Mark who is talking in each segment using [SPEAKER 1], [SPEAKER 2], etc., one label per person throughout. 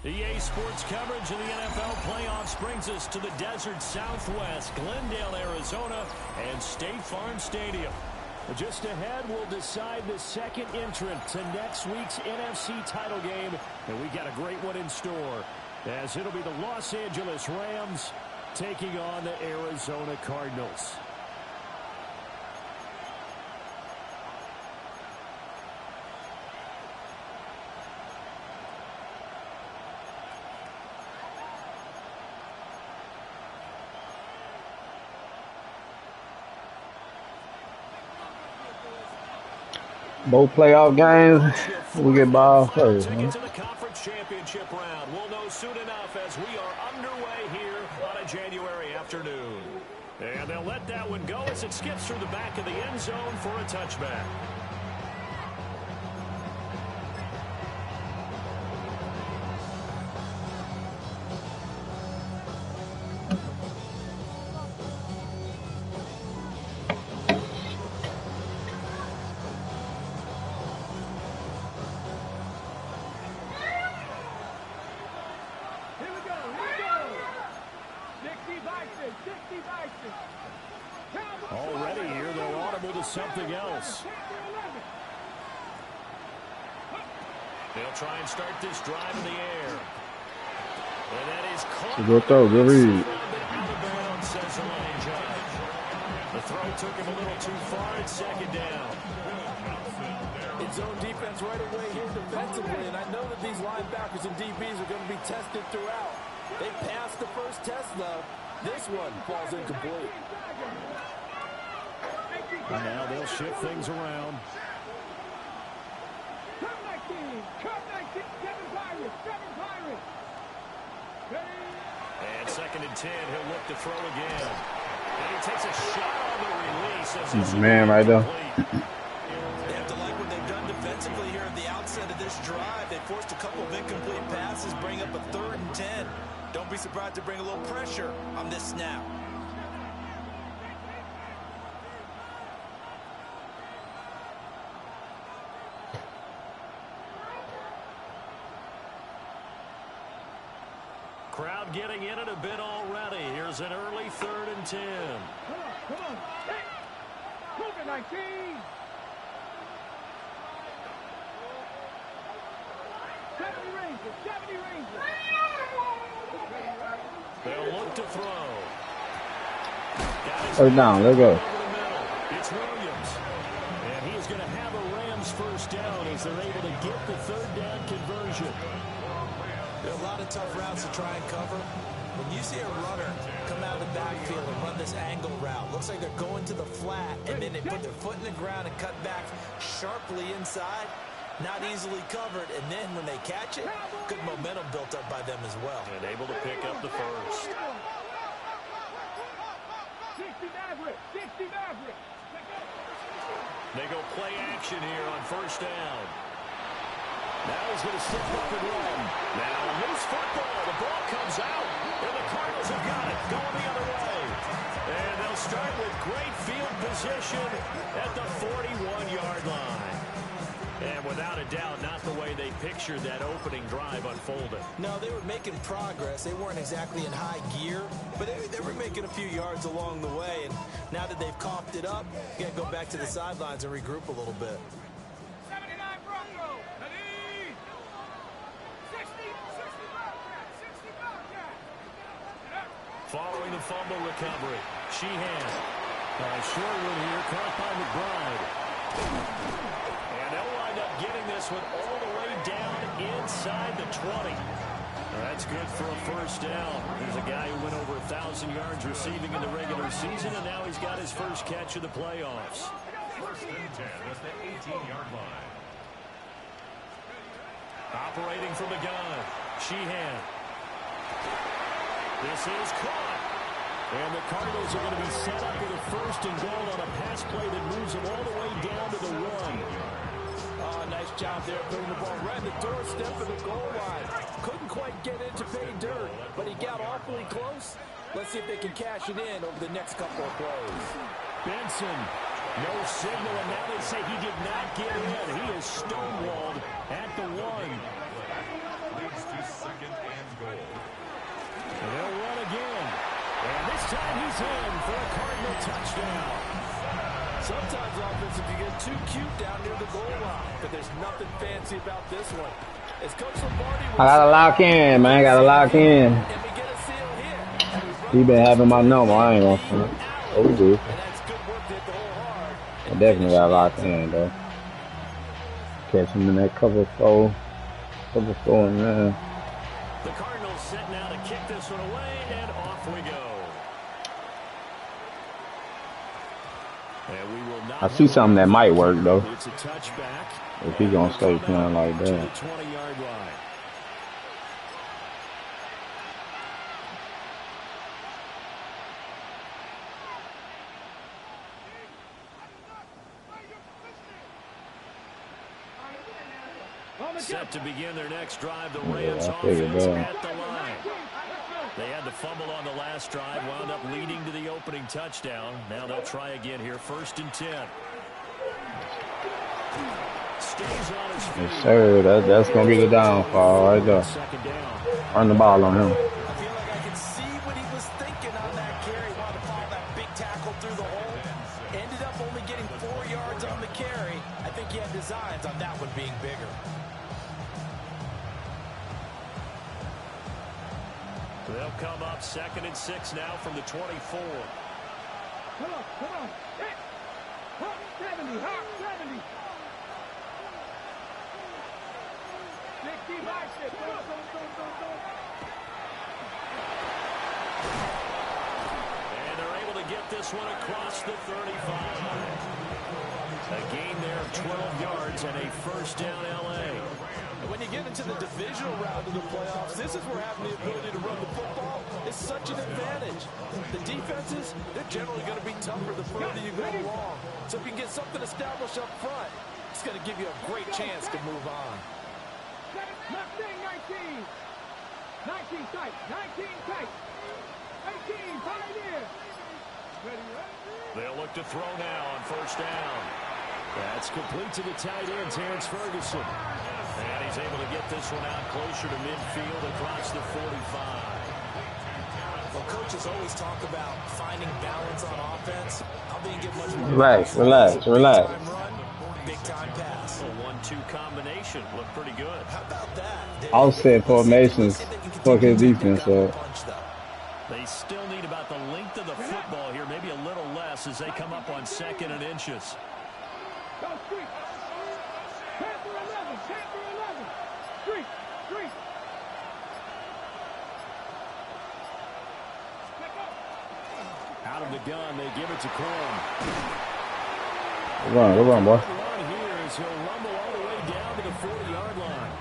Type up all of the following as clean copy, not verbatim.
[SPEAKER 1] EA Sports coverage of the NFL playoffs brings us to the desert Southwest, Glendale, Arizona, and State Farm Stadium. Just ahead, we'll decide the second entrant to next week's NFC title game, and we got a great one in store, as it'll be the Los Angeles Rams taking on the Arizona Cardinals.
[SPEAKER 2] Both playoff games, we get ball first.
[SPEAKER 1] Take it to the conference championship round. We'll know soon enough as we are underway here on a January afternoon. And they'll let that one go as it skips through the back of the end zone for a touchback. Already here, they're audible to something else. They'll try and start this drive in the air. And that is caught.
[SPEAKER 2] Good throw, good read.
[SPEAKER 1] The throw took him a little too far. It's second down.
[SPEAKER 3] It's zone defense right away here defensively, and I know that these linebackers and DBs are going to be tested throughout. They passed the first test, though. This one falls incomplete.
[SPEAKER 1] And now they'll shift things around. And second and 10, he'll look to throw again. And he takes a shot on the release.
[SPEAKER 2] He's a man right there.
[SPEAKER 3] They have to like what they've done defensively here at the outset of this drive. They forced a couple of incomplete passes, bring up a 3rd and 10. Don't be surprised to bring a little pressure on this snap.
[SPEAKER 1] Crowd getting in it a bit already. Here's an early 3rd and 10.
[SPEAKER 4] Come on. Hey. Move it, 19.
[SPEAKER 1] They'll look to throw.
[SPEAKER 2] First down, let's go.
[SPEAKER 1] It's Williams. And he is going to have a Rams first down as they're able to get the 3rd down conversion.
[SPEAKER 3] There are a lot of tough routes to try and cover. When you see a runner come out of the backfield and run this angle route, looks like they're going to the flat, and then they put their foot in the ground and cut back sharply inside. Not easily covered, and then when they catch it, good momentum built up by them as well.
[SPEAKER 1] And able to pick up the first. They go play action here on first down. Now he's going to step up and run. Now loose football. The ball comes out, and the Cardinals have got it going the other way. And they'll start with great field position at the 41-yard line. And without a doubt, not the way they pictured that opening drive unfolded.
[SPEAKER 3] No, they were making progress. They weren't exactly in high gear, but they were making a few yards along the way. And now that they've coughed it up, you got to go back to the sidelines and regroup a little bit.
[SPEAKER 4] 79 Bronco. 60
[SPEAKER 1] Following the fumble recovery, Sheehan. Short one here, caught by McBride. And they'll wind up getting this one all the way down inside the 20. That's good for a first down. There's a guy who went over 1,000 yards receiving in the regular season, and now he's got his first catch of the playoffs.
[SPEAKER 5] 1st and 10 at the 18-yard line.
[SPEAKER 1] Operating from the gun, Sheehan. This is caught. And the Cardinals are going to be set up with a 1st and goal on a pass play that moves them all the way down to the 1.
[SPEAKER 3] Oh, nice job there, putting the ball right at the doorstep of the goal line. Couldn't quite get in to pay dirt, but he got awfully close. Let's see if they can cash it in over the next couple of plays.
[SPEAKER 1] Benson, no signal, and now they say he did not get in. He is stonewalled at the 1.
[SPEAKER 5] Leads to 2nd second and goal.
[SPEAKER 1] And they'll run again. And this time he's in for a Cardinal touchdown.
[SPEAKER 3] Sometimes offense, if you get too cute down near the goal line, but there's nothing fancy about this one. As Coach Lombardi
[SPEAKER 2] I gotta lock in, man. Gotta lock in.
[SPEAKER 3] and we get a seal here.
[SPEAKER 2] He been having my number. I ain't gonna front. Oh, we do.
[SPEAKER 3] And that's good work to hit the hole hard.
[SPEAKER 2] I definitely got locked in, though. Catch him in that cover four. Cover four, man.
[SPEAKER 1] The Cardinals set now to kick this one away, and off we go. And we will not
[SPEAKER 2] I see something that might work, though.
[SPEAKER 1] It's a touchback.
[SPEAKER 2] If he gonna stay playing like
[SPEAKER 1] To the
[SPEAKER 2] that.
[SPEAKER 1] 20-yard line. Set to begin their next drive, the Rams
[SPEAKER 2] I figured
[SPEAKER 1] offense
[SPEAKER 2] that.
[SPEAKER 1] at the line. They had the fumble on the last drive, wound up leading to the opening touchdown. Now they'll try again here, 1st and 10. Stays on his feet.
[SPEAKER 2] Yes, sir. That's gonna be the downfall right there.
[SPEAKER 1] Second down.
[SPEAKER 2] Run the ball on him.
[SPEAKER 3] I feel like I can see what he was thinking on that carry. Wanted to follow that big tackle through the hole. Ended up only getting 4 yards on the carry. I think he had designs on that one being bigger.
[SPEAKER 1] They'll come up 2nd and 6 now from the 24.
[SPEAKER 4] Come on. Hit. Hop 70. 65 shit. Go.
[SPEAKER 1] And they're able to get this one across the 35. A gain there of 12 yards and a 1st down LA.
[SPEAKER 3] And when you get into the divisional round of the playoffs, this is where having the ability to run the football is such an advantage. The defenses, they're generally going to be tougher the further you go along. So if you can get something established up front, it's going to give you a great chance to move on.
[SPEAKER 4] Left thing, 19. 19 tight. 18 pioneer. Ready?
[SPEAKER 1] They'll look to throw now on 1st down. That's complete to the tight end, Terrence Ferguson. And he's able to get this one out closer to midfield across the 45.
[SPEAKER 3] Well, coaches always talk about finding balance on offense. How they get much more.
[SPEAKER 2] Relax.
[SPEAKER 3] Big time run, big time pass.
[SPEAKER 1] A 1-2 combination looked pretty good.
[SPEAKER 3] How about that?
[SPEAKER 2] Offset formations. Fuck his defense up.
[SPEAKER 1] They still need about the length of the football here, maybe a little less as they come up on 2nd and inches.
[SPEAKER 4] Go street. Panther 11. Street.
[SPEAKER 1] Out of the gun, they give it to Crum.
[SPEAKER 2] Good run, boy.
[SPEAKER 1] The run here is he'll rumble all the way down to the 40-yard line.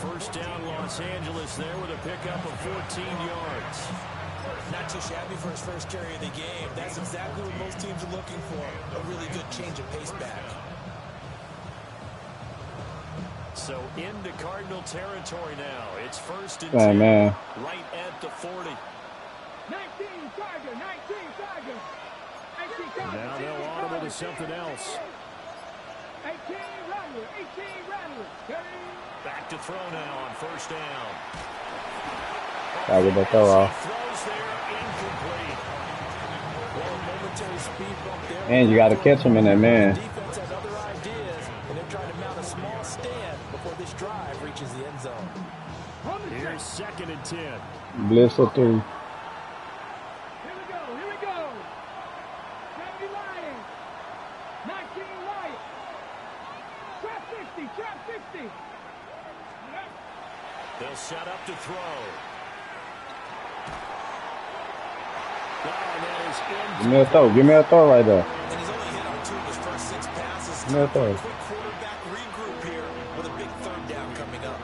[SPEAKER 1] 1st down, Los Angeles there with a pickup of 14 yards.
[SPEAKER 3] Not too shabby for his first carry of the game. That's exactly what most teams are looking for. A really good change of pace back.
[SPEAKER 1] So into Cardinal territory now. It's 1st and 10,
[SPEAKER 2] Man.
[SPEAKER 1] right at the 40.
[SPEAKER 4] 19 Tiger.
[SPEAKER 1] Now they'll audible to something else.
[SPEAKER 4] 18 Rattler.
[SPEAKER 1] Back to throw now on 1st down.
[SPEAKER 2] Gotta get that throw off.
[SPEAKER 1] Throws there, incomplete.
[SPEAKER 3] Well, momentary speed bump there.
[SPEAKER 2] And you gotta catch him in that man.
[SPEAKER 3] Defense has other ideas, and they're trying to mount a small stand before this drive reaches the end zone.
[SPEAKER 1] Here's 2nd and 10.
[SPEAKER 2] Blitz or 3.
[SPEAKER 4] Here we go. 70 Lions. 19 Lions. Trap 60.
[SPEAKER 1] They'll set up to throw.
[SPEAKER 2] Give me a throw right there.
[SPEAKER 3] And he's only hit on 2 of his first 6 passes.
[SPEAKER 2] Give me a throw.
[SPEAKER 3] Quick quarterback regroup here with a big 3rd down coming up.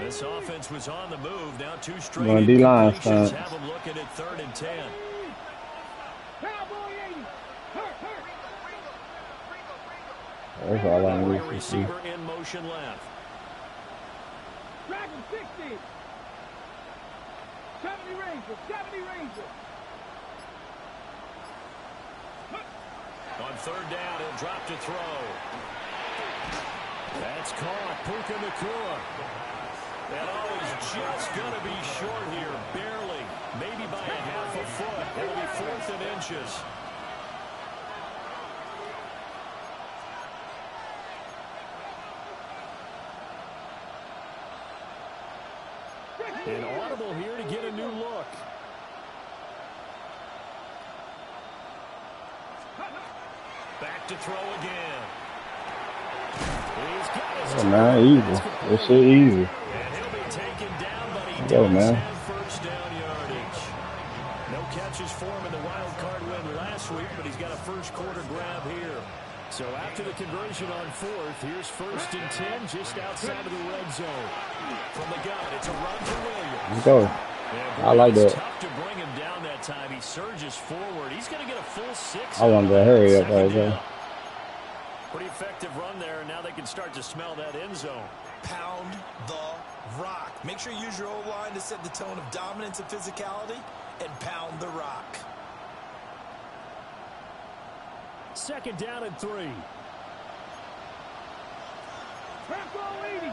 [SPEAKER 1] This offense was on the move. Now 2 straight
[SPEAKER 2] Run D-line
[SPEAKER 1] incompletions
[SPEAKER 2] stunts.
[SPEAKER 1] have them looking at 3rd and 10.
[SPEAKER 4] Cowboy 80. Hurt.
[SPEAKER 2] That's all I
[SPEAKER 1] Your
[SPEAKER 2] need to see.
[SPEAKER 1] receiver in motion left.
[SPEAKER 4] Dragon 60. 70 Ranger.
[SPEAKER 1] On third down, he'll drop to throw. That's caught. Puka Nacua. And he's just going to be short here, barely. Maybe by a half a foot. It'll be 4th and inches. An audible here to get a new look. Back to throw again. He's got his
[SPEAKER 2] man, easy. This shit easy.
[SPEAKER 1] And he'll be taken down, but he
[SPEAKER 2] Go,
[SPEAKER 1] does
[SPEAKER 2] man.
[SPEAKER 1] have first down yardage. No catches for him in the wild card win last week, but he's got a first quarter grab here. So after the conversion on 4th, here's 1st and 10 just outside of the red zone. From the gun, it's a run to Williams.
[SPEAKER 2] Let's go. I like that.
[SPEAKER 1] Tough to bring him down that time. He surges forward. He's going to get a full 6.
[SPEAKER 2] I wanted to hurry up right there.
[SPEAKER 1] Pretty effective run there, and now they can start to smell that end zone.
[SPEAKER 3] Pound the rock. Make sure you use your O-line to set the tone of dominance and physicality, and pound the rock.
[SPEAKER 1] 2nd down and 3.
[SPEAKER 4] Hawk 80.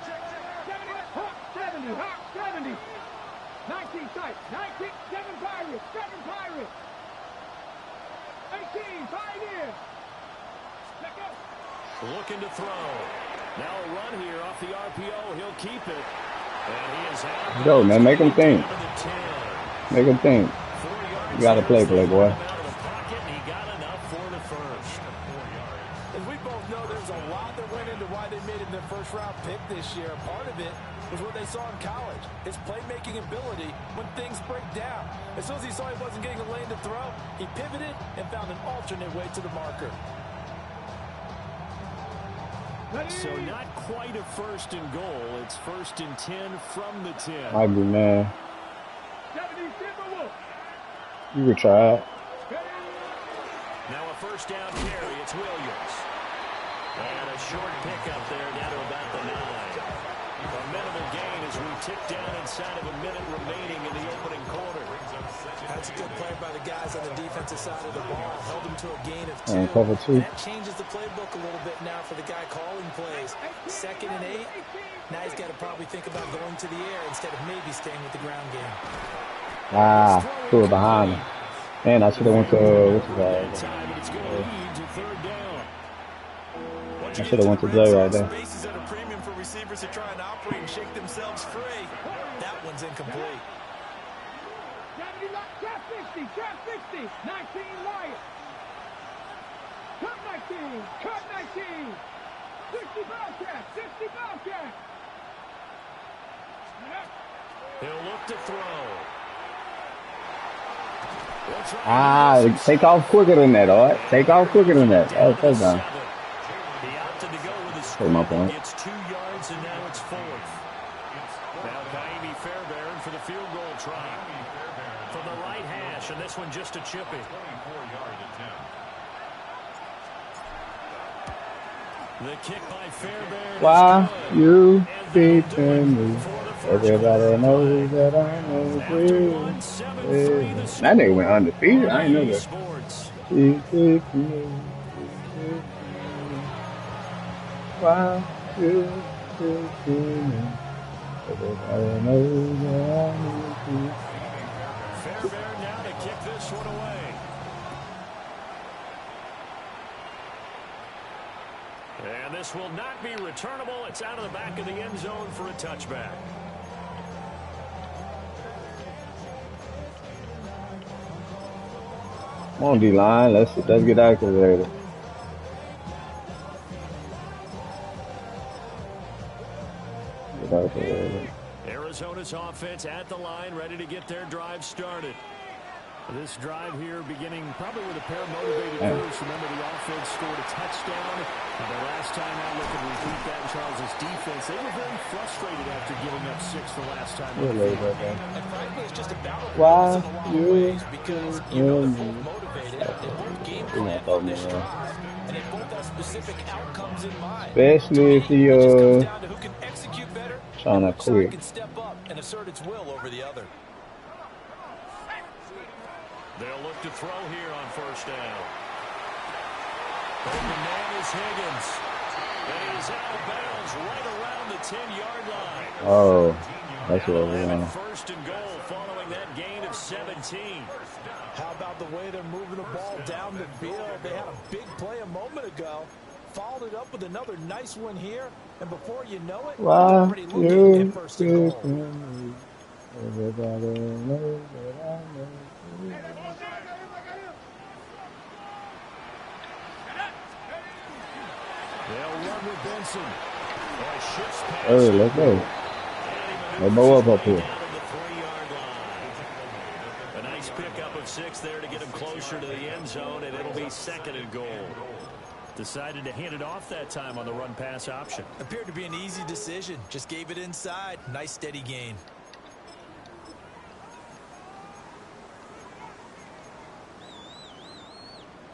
[SPEAKER 4] 70. Hawk 70. 19 tight. 19. 7 Pirates. 7 Pirates. 18. 5 in. Let go.
[SPEAKER 1] Looking to throw. Now a run here off the RPO. He'll keep it. And he is out.
[SPEAKER 2] Let's go, man. Make him think. Make him think. You got to play, boy.
[SPEAKER 3] As we both know, there's a lot that went into why they made it their first-round pick this year. Part of it was what they saw in college, his playmaking ability when things break down. As soon as he saw he wasn't getting a lane to throw, he pivoted and found an alternate way to the marker.
[SPEAKER 1] So not quite a 1st and goal. It's 1st and 10 from the 10.
[SPEAKER 2] Might be, man.
[SPEAKER 4] 70 Timberwolves.
[SPEAKER 2] You could try it.
[SPEAKER 1] Now a 1st down carry. It's Williams. And a short pickup there down to about the 9. A minimal gain as we tick down inside of a minute remaining in the opening quarter.
[SPEAKER 3] That's a good play by the guys on the defensive side of the ball. Held them to a gain of 2.
[SPEAKER 2] And cover 2.
[SPEAKER 3] That changes the playbook a little bit now for the guy calling plays. 2nd and 8. Now he's got to probably think about going to the air instead of maybe staying with the ground game.
[SPEAKER 2] Ah, threw it behind him. Man, I should have went to I should have went to Jay right there.
[SPEAKER 3] Bases at a premium for receivers to try and operate and shake themselves free. That one's incomplete.
[SPEAKER 4] 70 trap 60. Trap 60. 19 Lions. Cut 19. Cut 19. 60 Bobcat. 60 Bobcat.
[SPEAKER 1] He'll look to throw.
[SPEAKER 2] Ah, take off quicker than that, all right? Take off quicker than that. Oh, touchdown.
[SPEAKER 1] He opted to go with a
[SPEAKER 2] Take my point.
[SPEAKER 1] It's 2 yards, and now it's 4th. Now Kaimi Fairbairn for the field goal try. From the right hash, and this one just a chippy.
[SPEAKER 5] 24-yard attempt.
[SPEAKER 1] The kick by Fairbairn.
[SPEAKER 2] Why you beating me? Everybody knows that I know you. That nigga went undefeated. I didn't know that. Why you beating me? Everybody knows that I know you.
[SPEAKER 1] Fairbairn now to kick this one away. And this will not be returnable. It's out of the back of the end zone for a touchback.
[SPEAKER 2] Come on, D-line. Let's get activated. Get activated.
[SPEAKER 1] Arizona's offense at the line, ready to get their drive started. This drive here beginning probably with a pair of motivated first. Remember, the offense scored a touchdown. And the last time out, look at repeat that in Charles' defense. They were very frustrated after giving up 6 the last time.
[SPEAKER 3] And frankly, it's just a battle
[SPEAKER 2] Why
[SPEAKER 3] in a lot of
[SPEAKER 2] you
[SPEAKER 3] ways because you know they're both motivated. They both game plan on this drive, and they both have specific outcomes in mind.
[SPEAKER 2] Especially if he
[SPEAKER 3] It just comes down to who can execute better,
[SPEAKER 2] trying to
[SPEAKER 3] which side
[SPEAKER 2] quit.
[SPEAKER 3] can step up and assert its will over the other.
[SPEAKER 1] They'll look to throw here on 1st down. Open man is Higgins. And he is out of bounds right around the 10-yard line.
[SPEAKER 2] Oh, that's what
[SPEAKER 1] They'll
[SPEAKER 2] we
[SPEAKER 1] have it
[SPEAKER 2] want.
[SPEAKER 1] first and goal following that gain of 17.
[SPEAKER 3] How about the way they're moving the ball down the field? They had a big play a moment ago. Followed it up with another nice one here. And before you know it, they're
[SPEAKER 2] Why
[SPEAKER 3] already looking at first and
[SPEAKER 2] you
[SPEAKER 3] goal.
[SPEAKER 2] everybody knows that I know you.
[SPEAKER 1] They'll run with Benson.
[SPEAKER 2] Oh, let's go. Let's go up here.
[SPEAKER 1] A nice pickup of 6 there to get him closer to the end zone, and it'll be second and goal. Decided to hand it off that time on the run-pass option.
[SPEAKER 3] Appeared to be an easy decision. Just gave it inside. Nice steady gain.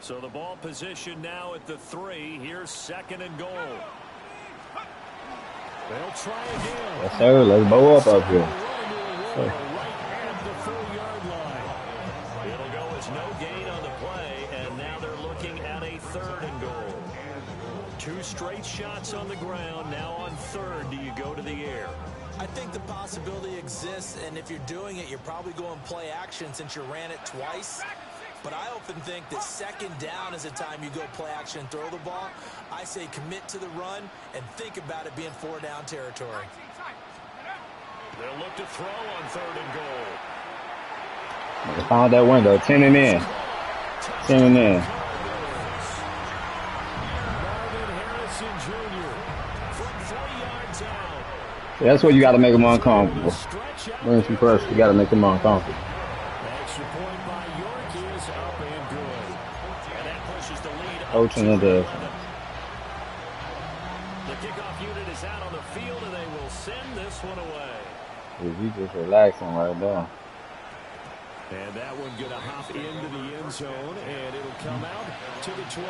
[SPEAKER 1] So the ball position now at the 3. Here's second and goal. They'll try again.
[SPEAKER 2] Yes, sir. Let's bow up here.
[SPEAKER 1] Right at the 4-yard line. It'll go as no gain on the play, and now they're looking at a third and goal. 2 straight shots on the ground. Now on third, do you go to the air?
[SPEAKER 3] I think the possibility exists, and if you're doing it, you're probably going play action since you ran it twice. But I often think that second down is a time you go play action and throw the ball. I say commit to the run and think about it being 4-down territory.
[SPEAKER 1] They'll look to throw on third and goal.
[SPEAKER 2] They found that window. 10 and in. 10 and in. Yeah, that's what you got to make them uncomfortable. Bring some pressure. You got to make them uncomfortable.
[SPEAKER 1] Extra point by York is up and good. And that pushes the lead up
[SPEAKER 2] Coaching
[SPEAKER 1] to
[SPEAKER 2] and the
[SPEAKER 1] kickoff unit is out on the field, and they will send this one away.
[SPEAKER 2] you just relaxing right now.
[SPEAKER 1] And that one going to hop into the end zone, and it'll come out to the 20.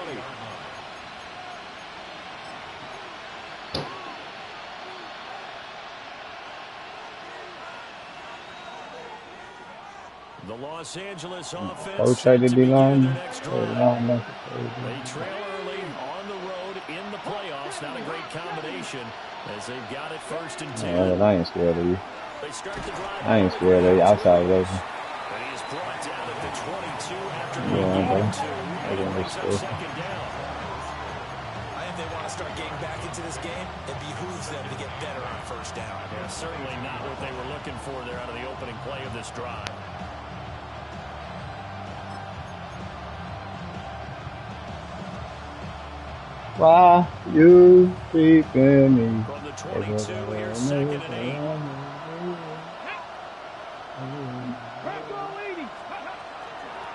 [SPEAKER 1] The Los Angeles offense
[SPEAKER 2] Coach
[SPEAKER 1] set
[SPEAKER 2] had
[SPEAKER 1] to
[SPEAKER 2] to be
[SPEAKER 1] begin
[SPEAKER 2] long.
[SPEAKER 1] their next drive. They trail early on the road in the playoffs. Not a great combination as they've got it first and 10.
[SPEAKER 2] Yeah, I ain't scared of you.
[SPEAKER 1] They start the drive.
[SPEAKER 2] I ain't scared of you. Outside of those.
[SPEAKER 1] And he is brought down at the 22 after
[SPEAKER 2] Yeah,
[SPEAKER 1] being
[SPEAKER 2] bro.
[SPEAKER 1] and it brings up second down.
[SPEAKER 3] I think they want to start getting back into this game. It behooves them to get better on first down.
[SPEAKER 1] Yeah, certainly not what they were looking for there out of the opening play of this drive.
[SPEAKER 2] Why you keeping me?
[SPEAKER 1] From the 22, here's second and 8.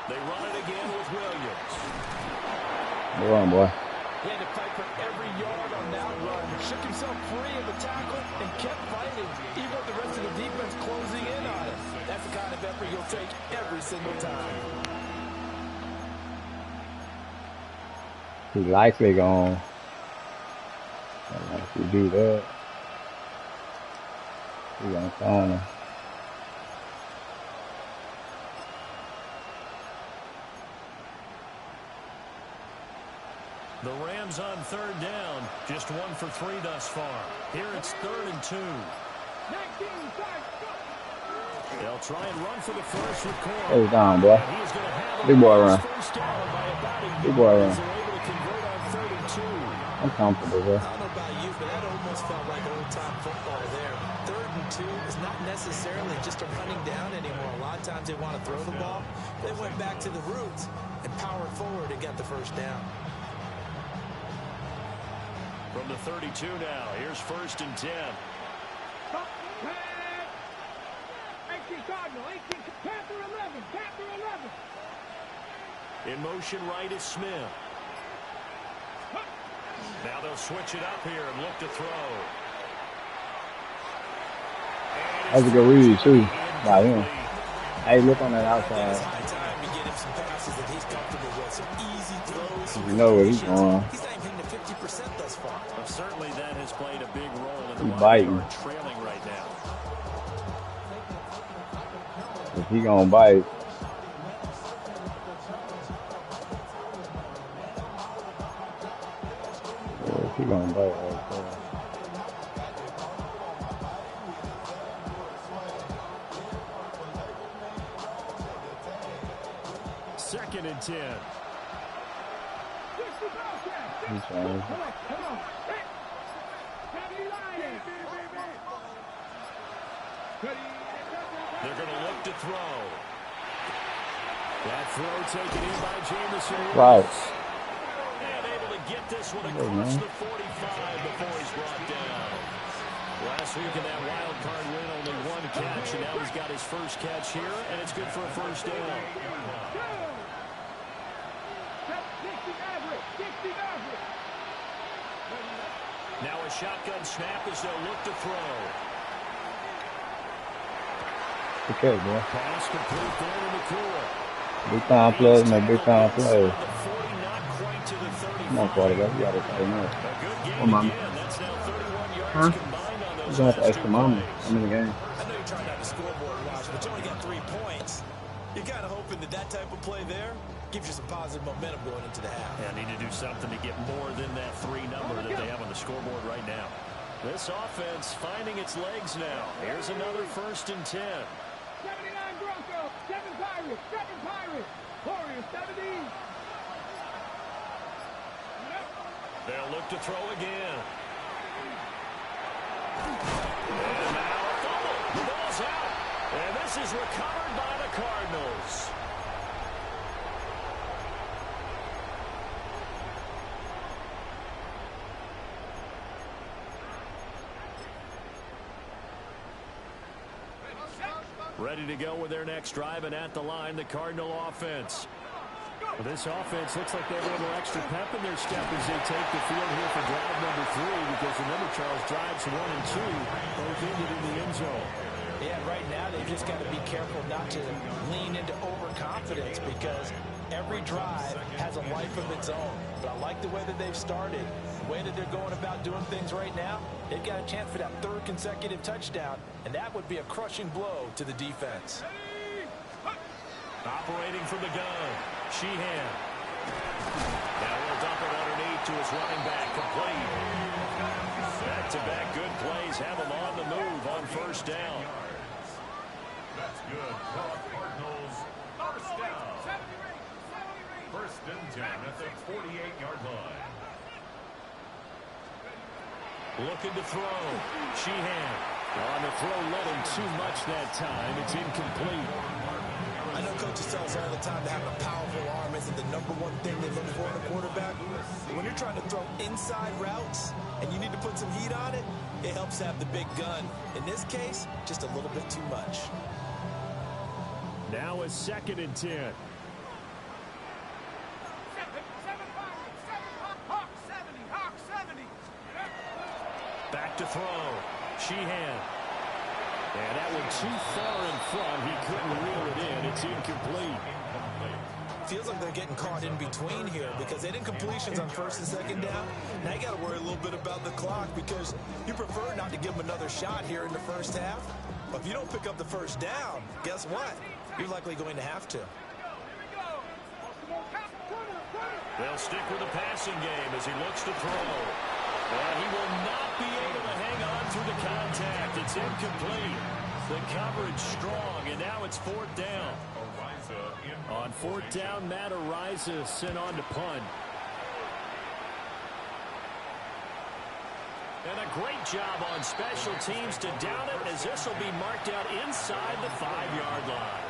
[SPEAKER 1] They run it again with Williams.
[SPEAKER 2] Go on, boy.
[SPEAKER 3] He had to fight for every yard on that run. Shook himself free of the tackle and kept fighting, even with the rest of the defense closing in on him. That's the kind of effort you'll take every single time.
[SPEAKER 2] He likely gone. If you do that, he gonna corner.
[SPEAKER 1] The Rams on third down. Just 1 for 3 thus far. Here it's 3rd and 2. They'll try and run for the first with Cole.
[SPEAKER 2] Hey, down, boy. Big boy run. Big boy run. I'm comfortable, bro.
[SPEAKER 3] I don't know about you, but that almost felt like old-time football there. 3rd and 2 is not necessarily just a running down anymore. A lot of times they want to throw the ball. They went back to the roots and powered forward and got the first down.
[SPEAKER 1] From the 32 now, here's 1st and 10.
[SPEAKER 4] 18 Cardinal, 18 Panther 11, Panther 11.
[SPEAKER 1] In motion right is Smith. Now they'll switch it up here and look to throw.
[SPEAKER 2] That's a good read, too, by him. Hey, look on that outside.
[SPEAKER 3] It's high time to get him some passes that he's comfortable with. Some easy throws.
[SPEAKER 2] You know where he's going.
[SPEAKER 3] He's not even hitting the 50% thus far.
[SPEAKER 1] Well, certainly that has played a big role in the
[SPEAKER 2] He's
[SPEAKER 1] Lions
[SPEAKER 2] biting.
[SPEAKER 1] are trailing right now.
[SPEAKER 2] If he gonna bite.
[SPEAKER 1] 2nd and 10.
[SPEAKER 2] He's fine.
[SPEAKER 1] They're going to look to throw. That throw taken in by Jameson.
[SPEAKER 2] Right.
[SPEAKER 1] And able to get this one across the 45 before he's brought down. Last week in that wild card win, only 1 catch, and now he's got his first catch here, and it's good for a first down. Now a shotgun snap as they'll look to throw.
[SPEAKER 2] Okay, boy.
[SPEAKER 1] Pass complete there to McCool.
[SPEAKER 2] Big time play, no big time play.
[SPEAKER 1] The 40, not quite to the 35.
[SPEAKER 2] Come on, quarterback. You gotta play now.
[SPEAKER 1] A good game
[SPEAKER 2] Come on.
[SPEAKER 1] again. That's now 31 yards
[SPEAKER 2] Huh?
[SPEAKER 1] combined on
[SPEAKER 2] You
[SPEAKER 1] those
[SPEAKER 2] gonna have to
[SPEAKER 1] last
[SPEAKER 2] extra
[SPEAKER 1] 2
[SPEAKER 2] mama.
[SPEAKER 1] plays.
[SPEAKER 2] I'm in the game.
[SPEAKER 3] I know you're trying not to scoreboard watch, but you only got 3 points. You're kind of hoping that type of play there gives you some positive momentum going into the half.
[SPEAKER 1] Yeah, need to do something to get more than that 3 number that they have on the scoreboard right now. This offense finding its legs now. Here's another 1st and 10.
[SPEAKER 4] 79 Broncos, 7 Pirates, 7 Pirates. Warriors 70.
[SPEAKER 1] They'll look to throw again. And now a fumble. The ball's out. And this is recovered by the Cardinals. Ready to go with their next drive, and at the line, the Cardinal offense. Well, this offense looks like they have a little extra pep in their step as they take the field here for drive number 3, because remember, Charles, drives 1 and 2 both ended in the end zone.
[SPEAKER 3] Yeah, right now they've just got to be careful not to lean into overconfidence, because every drive has a life of its own. But I like the way that they've started, the way that they're going about doing things right now. They've got a chance for that 3rd consecutive touchdown, and that would be a crushing blow to the defense.
[SPEAKER 1] Operating from the gun, Sheehan. Now he'll dump it underneath to his running back, complete. Back-to-back good plays have him on the move on 1st down.
[SPEAKER 5] That's good. Cardinals, first down. 1st and 10 at the 48-yard line.
[SPEAKER 1] Looking to throw. Sheehan. On the throw, let him too much that time. It's incomplete.
[SPEAKER 3] I know coaches tell us all the time that having a powerful arm isn't the #1 thing they look for in a quarterback. But when you're trying to throw inside routes and you need to put some heat on it, it helps have the big gun. In this case, just a little bit too much.
[SPEAKER 1] Now a 2nd and 10. Back to throw. Sheehan. And that one too far in front. He couldn't reel it in. It's incomplete.
[SPEAKER 3] Feels like they're getting caught in between here, because they didn't completions on 1st and 2nd down. Now you got to worry a little bit about the clock, because you prefer not to give them another shot here in the 1st half. But if you don't pick up the 1st down, guess what? You're likely going to have to.
[SPEAKER 1] They'll stick with the passing game as he looks to throw. And he will not be able to hang on through the contact. It's incomplete. The coverage strong, and now it's 4th down. On 4th down, Matt Ariza sent on to punt. And a great job on special teams to down it, as this will be marked out inside the 5-yard line.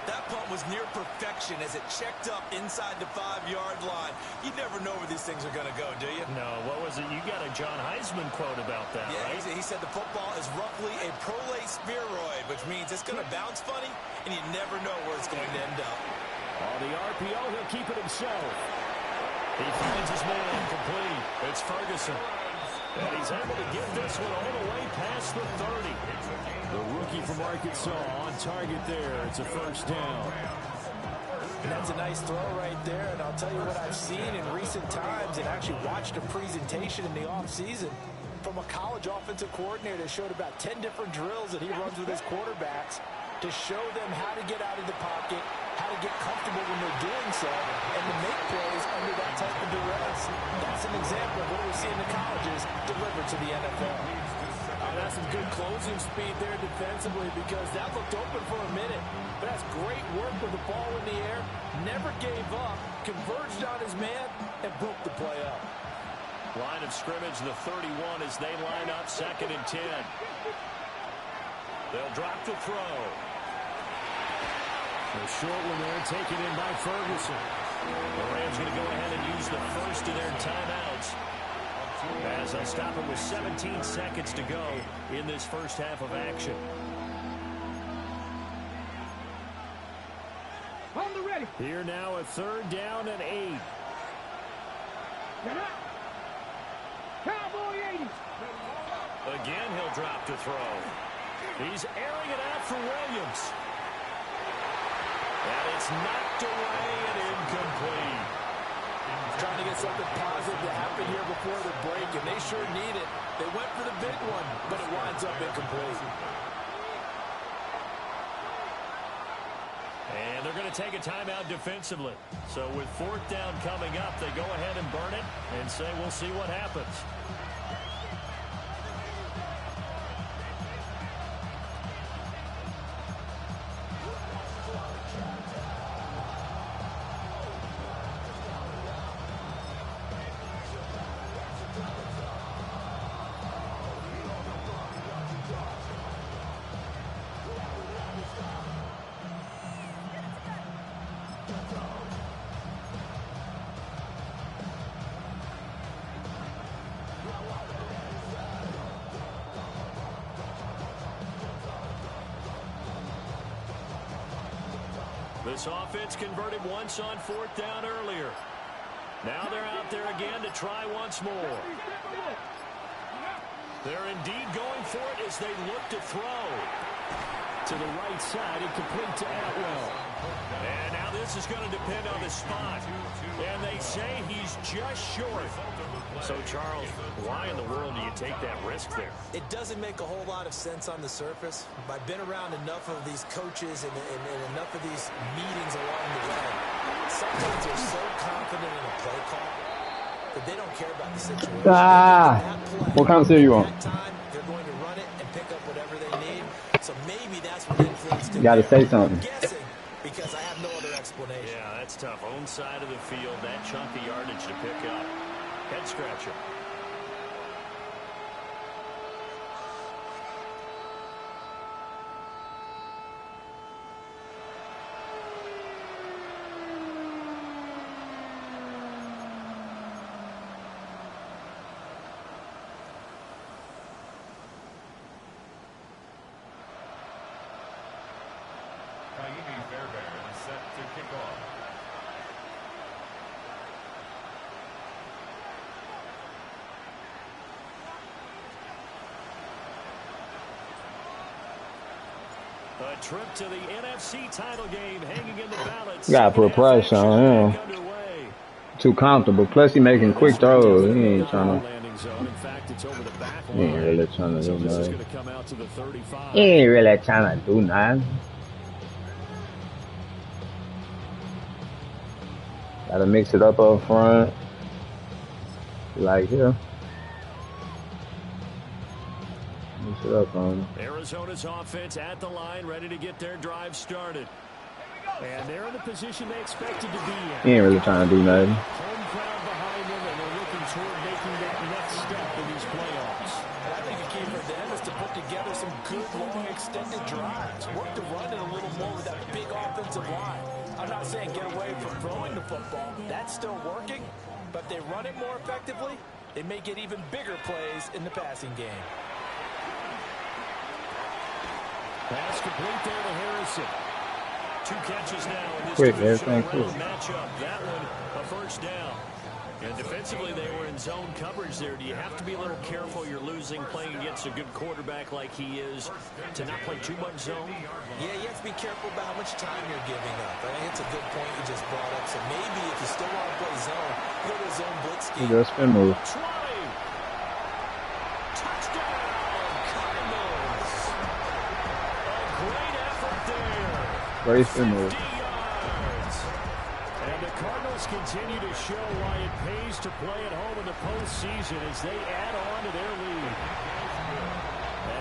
[SPEAKER 3] That punt was near perfection as it checked up inside the 5-yard line. You never know where these things are going to go, do you?
[SPEAKER 1] No, what was it? You got a John Heisman quote about that,
[SPEAKER 3] yeah,
[SPEAKER 1] right?
[SPEAKER 3] He said the football is roughly a prolate spheroid, which means it's going to bounce funny, and you never know where it's going to end up.
[SPEAKER 1] On the RPO, he'll keep it himself. He finds his man complete. It's Ferguson. And he's able to get this one all the way past the 30. The rookie from Arkansas on target there. It's a 1st down.
[SPEAKER 3] And that's a nice throw right there. And I'll tell you what I've seen in recent times, and actually watched a presentation in the offseason from a college offensive coordinator that showed about 10 different drills that he runs with his quarterbacks to show them how to get out of the pocket, how to get comfortable when they're doing so, and to make plays under that type of duress. That's an example of what we see in the colleges delivered to the NFL.
[SPEAKER 1] And
[SPEAKER 3] that's some good closing speed there defensively because that looked open for a minute. But that's great work with the ball in the air. Never gave up, converged on his man, and broke the play up.
[SPEAKER 1] Line of scrimmage, the 31 as they line up 2nd and 10. They'll drop to throw.
[SPEAKER 6] The short one there taken in by Ferguson.
[SPEAKER 1] The Rams going to go ahead and use the first of their timeouts as they'll stop it with 17 seconds to go in this first half of action.
[SPEAKER 4] On the ready.
[SPEAKER 6] Here now a 3rd down and 8.
[SPEAKER 4] Cowboy 80.
[SPEAKER 1] Again, he'll drop to throw. He's airing it out for Williams. And it's knocked away and incomplete.
[SPEAKER 3] Trying to get something positive to happen here before the break, and they sure need it. They went for the big one, but it winds up incomplete.
[SPEAKER 1] And they're going to take a timeout defensively. So with 4th down coming up, they go ahead and burn it and say we'll see what happens. This offense converted once on 4th down earlier. Now they're out there again to try once more. They're indeed going for it as they look to throw.
[SPEAKER 6] To the right side and complete to Atwell.
[SPEAKER 1] And now this is going to depend on the spot. And they say he's just short. So, Charles, why in the world do you take that risk there?
[SPEAKER 3] It doesn't make a whole lot of sense on the surface. I've been around enough of these coaches and enough of these meetings along the way. Sometimes they're so confident in a play call that they don't care about the situation.
[SPEAKER 2] What kind of city you on?
[SPEAKER 3] That time, they're going to run it and pick up whatever they need. So maybe that's what influenced it.
[SPEAKER 2] You got to say something.
[SPEAKER 3] I'm guessing because I have no other explanation.
[SPEAKER 1] Yeah, that's tough. Own side of the field, that chunk of yardage to pick up. Head scratcher.
[SPEAKER 5] Fairbairn is set to kick off.
[SPEAKER 1] A trip to the NFC title game hanging in the balance.
[SPEAKER 2] You gotta put pressure on him. Too comfortable. Plus, he making quick throws. He ain't trying to. He ain't really trying to do nothing. He ain't really trying to do nothing. Gotta mix it up front. Like here. Mix it up on him.
[SPEAKER 1] Arizona's offense at the line, ready to get their drive started.
[SPEAKER 6] And they're in the position they expected to be in.
[SPEAKER 2] He ain't really trying to do nothing.
[SPEAKER 6] Home crowd behind them, and they're looking toward making that next step in these playoffs.
[SPEAKER 3] And I think the key for them is to put together some good, long, extended drives. Work to run it a little more with that big offensive line. I'm not saying get away from throwing the football. That's still working. But if they run it more effectively, they may get even bigger plays in the passing game.
[SPEAKER 6] Pass complete there to Harrison.
[SPEAKER 1] 2 catches now in this
[SPEAKER 2] Quick,
[SPEAKER 1] divisional
[SPEAKER 2] everything
[SPEAKER 1] round matchup. That one, a first down. And defensively, they were in zone coverage there. Do you have to be a little careful? You're losing playing against a good quarterback like he is to not play too much zone?
[SPEAKER 3] Yeah, you have to be careful about how much time you're giving up. I think it's a good point you just brought up. So maybe if you still want to play zone, go to zone blitz scheme.
[SPEAKER 2] He does spin move.
[SPEAKER 1] 20. Touchdown, Cardinals. A great effort there.
[SPEAKER 2] Great spin move.
[SPEAKER 1] And the Cardinals continue to show why it pays to play at home in the postseason as they add on to their lead.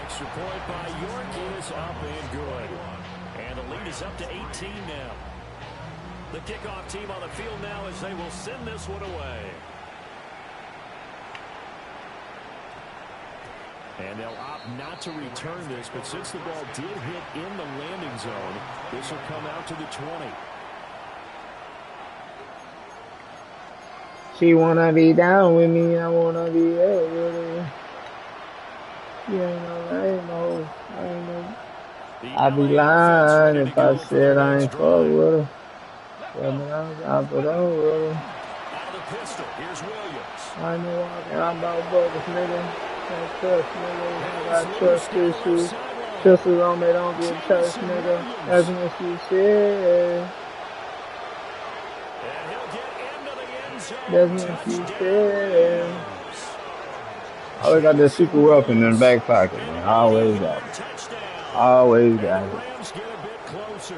[SPEAKER 1] Extra point by York is up and good. And the lead is up to 18 now. The kickoff team on the field now as they will send this one away. And they'll opt not to return this, but since the ball did hit in the landing zone, this will come out to the 20.
[SPEAKER 2] She wanna be down with me, I wanna be up with her. Yeah, I ain't no. I'd be lying if I said I ain't fuck with her. I put on with her.
[SPEAKER 1] Out of the pistol, here's Williams.
[SPEAKER 2] I know I'm about brothers, nigga. Can't trust, nigga. I got trust issues. Sisters on me don't get touched, nigga. That's what she said.
[SPEAKER 1] And he'll get into the end zone.
[SPEAKER 2] That's what she said. I always got this super weapon in the back pocket, man. I always got it. Always got it.
[SPEAKER 1] Rams get a bit closer.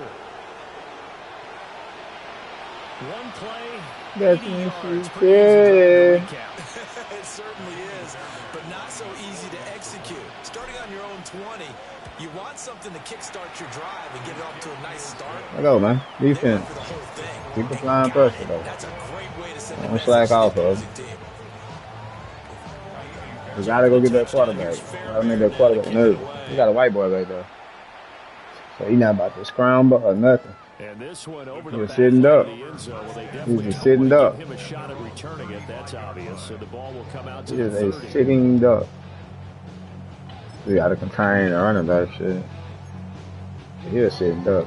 [SPEAKER 1] One play.
[SPEAKER 2] That's what she said.
[SPEAKER 3] It certainly is, but not so easy to execute. Starting on your own 20, you want something to kickstart your drive and get it off to a nice start.
[SPEAKER 2] Let go, man. Defense. Keep the flying pressure, though.
[SPEAKER 3] That's a great way to send
[SPEAKER 2] Don't slack off, though. We gotta go get that quarterback. I mean, that quarterback nervous. We got a white boy right there. So he not about to scramble or nothing.
[SPEAKER 1] And this one over
[SPEAKER 2] He's sitting up.
[SPEAKER 1] He's
[SPEAKER 2] just sitting up.
[SPEAKER 1] Him a shot at returning it. That's obvious. So the ball will come out to
[SPEAKER 2] He is
[SPEAKER 1] the
[SPEAKER 2] a
[SPEAKER 1] 30.
[SPEAKER 2] sitting duck. We gotta contain the running back shit. He is sitting duck.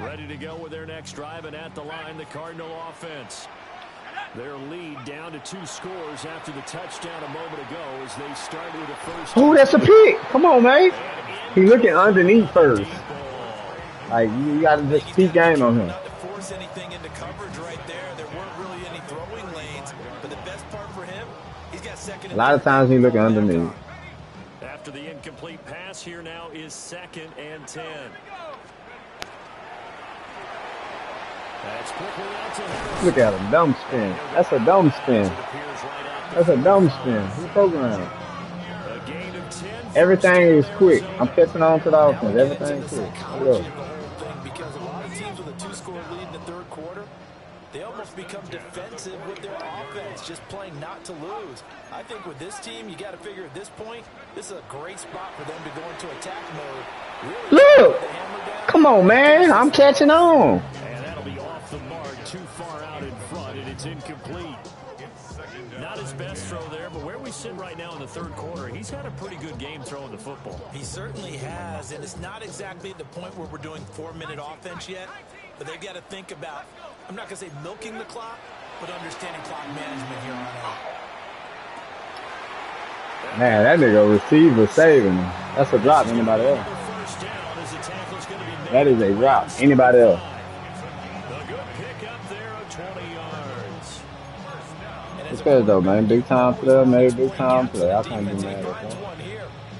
[SPEAKER 1] Ready to go with their next drive, and at the line, the Cardinal offense. Their lead down to 2 scores after the touchdown a moment ago as they started with the first.
[SPEAKER 2] Oh, that's a pick. Come on, man. He looking underneath first. Like, you gotta just keep game on him.
[SPEAKER 3] Not to force anything into coverage right there. There weren't really any throwing lanes, but the best part for him, he's got second.
[SPEAKER 2] A lot of times he looking underneath.
[SPEAKER 1] After the incomplete pass, here now is 2nd and 10. That's quickly out to Harris.
[SPEAKER 2] Look at him, dumb spin. That's a dumb spin. That's a dumb spin. Who programmed?
[SPEAKER 1] A gain of 10.
[SPEAKER 2] Everything is quick. I'm catching on to the offense. Everything is quick. Look.
[SPEAKER 3] Because a lot of teams with a 2-score lead in the third quarter, they almost become defensive with their offense, just playing not to lose. I think with this team, you got to figure at this point, this is a great spot for them to go into attack mode. Really
[SPEAKER 2] Look! Come on, man. I'm catching on.
[SPEAKER 1] And that'll be off the mark, too far out in front, and it's incomplete. Not his best throw there, but where we sit right now in the third quarter, he's had a pretty good game throwing the football.
[SPEAKER 3] He certainly has, and it's not exactly the point where we're doing 4-minute offense yet, but they've got to think about, I'm not going to say milking the clock, but understanding clock management here on out.
[SPEAKER 2] Man, that nigga receiver saving him. That's a drop. Anybody else? That is a drop. Anybody else?
[SPEAKER 1] A good pick up there of 20 yards.
[SPEAKER 2] It's good though, man. Big time player, maybe big time player. I can't do that.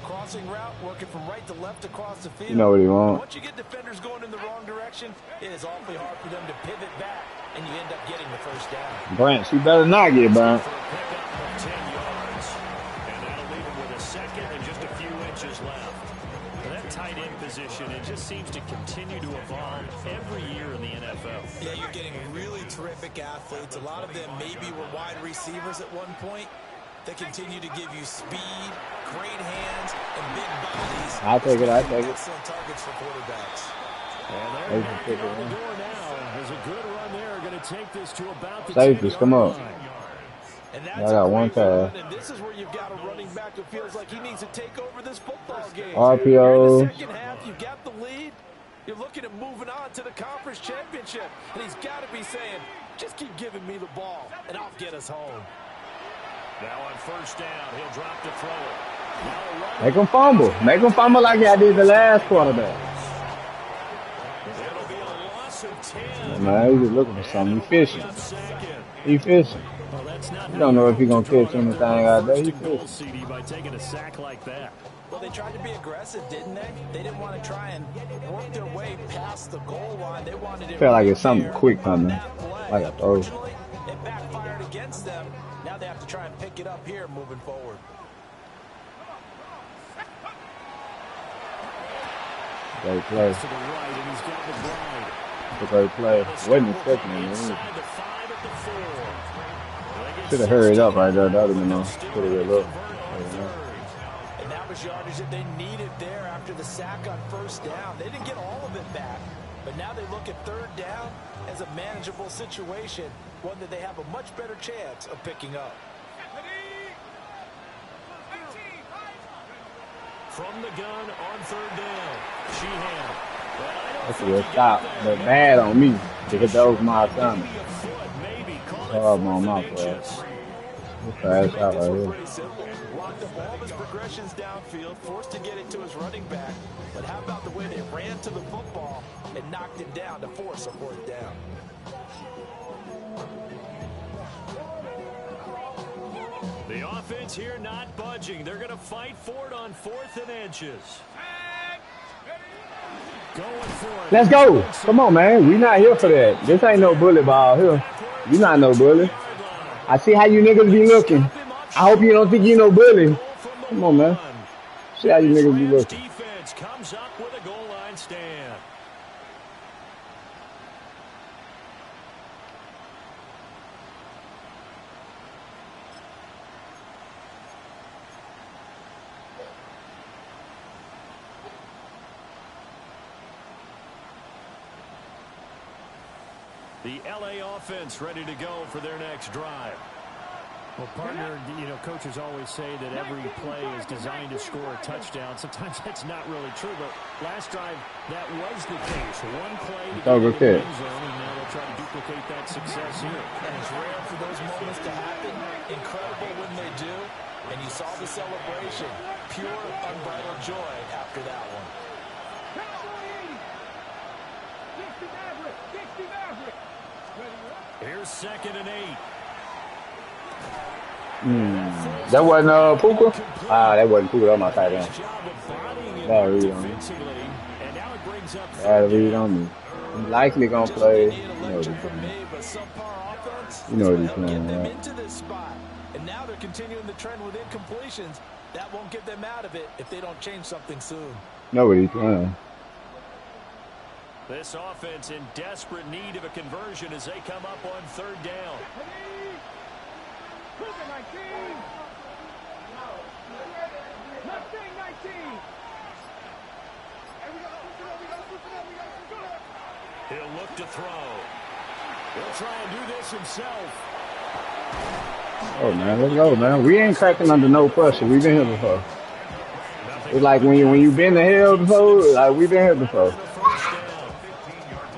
[SPEAKER 3] Crossing route, working from right to left across the field.
[SPEAKER 2] You know what he wants.
[SPEAKER 3] Once you get defenders going in the wrong direction, it is awfully hard for them to pivot back, and you end up getting the first down.
[SPEAKER 2] Branch, you better not get burnt.
[SPEAKER 1] For a pickup of 10 yards. And that'll leave him with a second and just a few inches left. And that tight end position, it just seems to continue to evolve every year in the NFL.
[SPEAKER 3] Yeah, you're getting really terrific athletes. A lot of them maybe were wide receivers at one point. They continue to give you speed, great hands, and big bodies.
[SPEAKER 2] I'll take it.
[SPEAKER 3] Excellent targets for quarterbacks.
[SPEAKER 1] And they're knocking on the door now. There's a good run there. Going to take this to about the
[SPEAKER 2] Safeties, come on.
[SPEAKER 3] And
[SPEAKER 2] I got one pass.
[SPEAKER 3] And this is where you've got a running back who feels like he needs to take over this football game.
[SPEAKER 2] RPO.
[SPEAKER 3] In the second half, you've got the lead. You're looking at moving on to the conference championship. And he's got to be saying, just keep giving me the ball, and I'll get us home.
[SPEAKER 1] Now on first down, he'll drop to throw it.
[SPEAKER 2] Make him fumble. Make him fumble like I did the last quarterback.
[SPEAKER 1] It'll be a loss of 10.
[SPEAKER 2] Man, he's just looking for something. He fishing. He fishing. You don't know if he's going to catch anything out there. He fishing.
[SPEAKER 1] By taking a sack like that.
[SPEAKER 3] Well, they tried to be aggressive, didn't they? They didn't want to try and work their way past the goal line. They wanted it.
[SPEAKER 2] Felt like it's something quick coming. Like a throw.
[SPEAKER 3] It backfired against them. Now they have to try and pick it up here moving forward.
[SPEAKER 2] Great play.
[SPEAKER 6] To the right, and he's got McBride.
[SPEAKER 2] It's a great play. Wasn't expecting it.
[SPEAKER 1] Inside the 5 at the 4.
[SPEAKER 2] Should have hurried up right there. That would have been a pretty good look.
[SPEAKER 3] And that was yardage that they needed there after the sack on first down. They didn't get all of it back, but now they look at third down as a manageable situation, one that they have a much better chance of picking up.
[SPEAKER 1] From the gun on third down. Sheehan.
[SPEAKER 2] That's a good stop, but bad on me because that was my assignment. Oh, my mouth, bro. Fast out right here.
[SPEAKER 3] Blocked up all of his progressions downfield, forced to get it to his running back. But how about the way they ran to the football and knocked him down to force a fourth down?
[SPEAKER 1] The offense here not budging. They're going to fight for it on 4th and inches. Going for it.
[SPEAKER 2] Let's go. Come on, man. We not here for that. This ain't no bully ball here. You not no bully. I see how you niggas be looking. I hope you don't think you no bully. Come on, man. See how you niggas be looking.
[SPEAKER 1] Defense comes up with a goal line stand. The LA offense ready to go for their next drive.
[SPEAKER 6] Well, partner, you know, coaches always say that every play is designed to score a touchdown. Sometimes that's not really true, but last drive, that was the case. One play to get into the end zone, and now they'll try to duplicate that success here.
[SPEAKER 3] And it's rare for those moments to happen. Incredible when they do. And you saw the celebration. Pure, unbridled joy after that one.
[SPEAKER 1] Here's 2nd and 8.
[SPEAKER 2] That wasn't Puka? Ah, that wasn't Puka. That was my tight end. That read on me. That read on me. He's likely going to play. You know what he's doing. You know what he's doing, right?
[SPEAKER 3] And now they're continuing the trend with incompletions. That won't get them out of it if they don't change something soon.
[SPEAKER 2] Know what he's doing.
[SPEAKER 1] This offense in desperate need of a conversion as they come up on 3rd down. He'll look to throw. He'll try and do this himself.
[SPEAKER 2] Oh, man, let's go, man. We ain't cracking under no pressure. We've been here before. It's like when you been to hell before, like we've been here before.